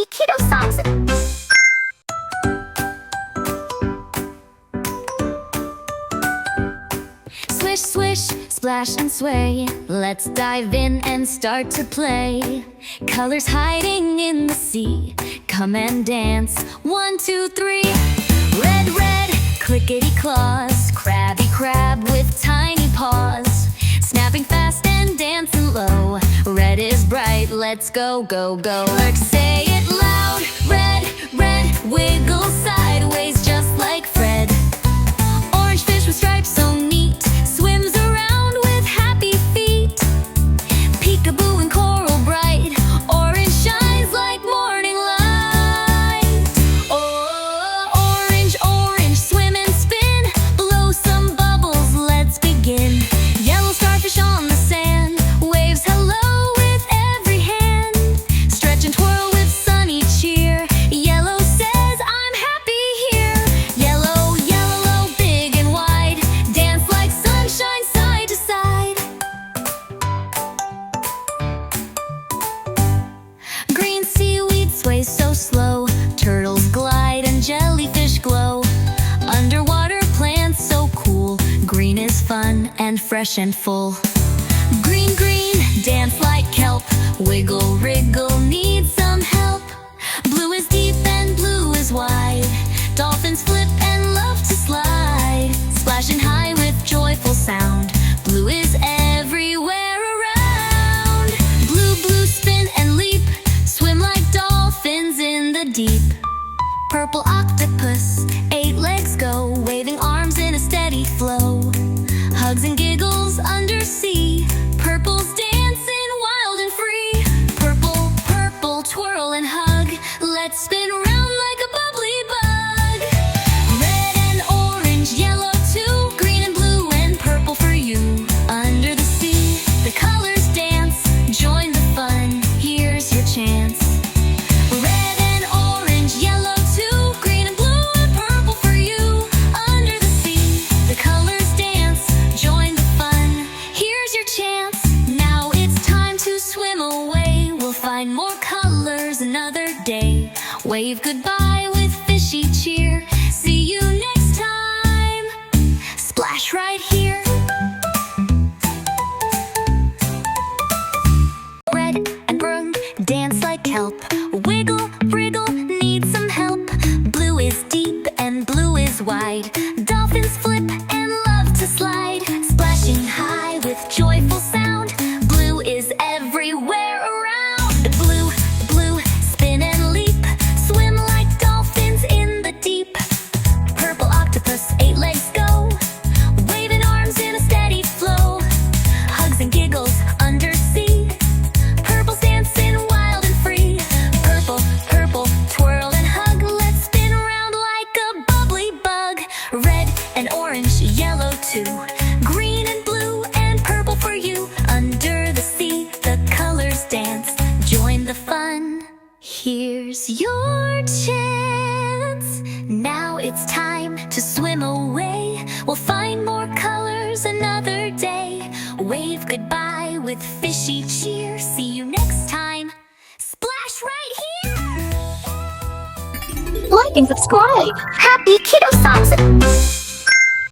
Kiddo songs. Swish, swish, splash and sway. Let's dive in and start to play. Colors hiding in the sea. Come and dance. 1, 2, 3. Red, red, clickety claws. Crabby crab with tiny paws. Snapping fast and dancing low. Red is bright, let's go, go, go. Let's say it loud. Red, red, wiggle sideways just like Fred. Orange fish with stripes so neat. Swims around with happy feet. Peekaboo and coral bright. Orange shines like morning light. Oh, orange, orange, swim and spin. Blow some bubbles, let's begin. Yellow starfish on the sand. Waves hello with every hand. Stretch and twirl with sunny cheer. Yellow says I'm happy here. Yellow, yellow, big and wide. Dance like sunshine side to side. Green seaweed sways so slow. Turtles glide and jellyfish glow. Underwater plants so cool. Green is fun and fresh and full. Green, green, dance like kelp. Wiggle, wriggle, need some help. Blue is deep and blue is wide. Dolphins flip and love to slide. Splashing high with joyful sound. Blue is everywhere around. Blue, blue, spin and leap. Swim like dolphins in the deep. Purple octopus, 8 legs go. Waving arms in a steady flow. Hugs and giggles undersea. Purples dancing wild and free. Purple, purple, twirl and hug. Let's spin round like a bubbly bug. Red and orange, yellow too. Green and blue and purple for you. Under the sea, the colors dance. Join the fun, here's your chance. Red and orange, yellow too. Green and blue and purple for you. Under the sea, the colors dance. Join the fun, here's your chance. Now it's time to swim away. We'll find more colors another day. Wave goodbye with fishy cheer. See you next time. Splash right here. Red and brown, dance like kelp. Wiggle, wriggle, need some help. Blue is deep and blue is wide. Dolphins flip and love to slide. Splashing high with joyful sound. Blue is everywhere around. Blue, blue, spin and leap. Swim like dolphins in the deep. Purple octopus, 8 legs go. Waving arms in a steady flow. Hugs and giggles undersea. Purple's dancing wild and free. Purple, purple, twirl and hug. Let's spin around like a bubbly bug. Red and orange, yellow too. Green and blue and purple for you. Under the sea, the colors dance. Join the fun, here's your chance. Now it's time to swim away. We'll find more colors another day. Wave goodbye with fishy cheer. See you next time. Splash right here. Like and subscribe. Happy Kiddo Songs.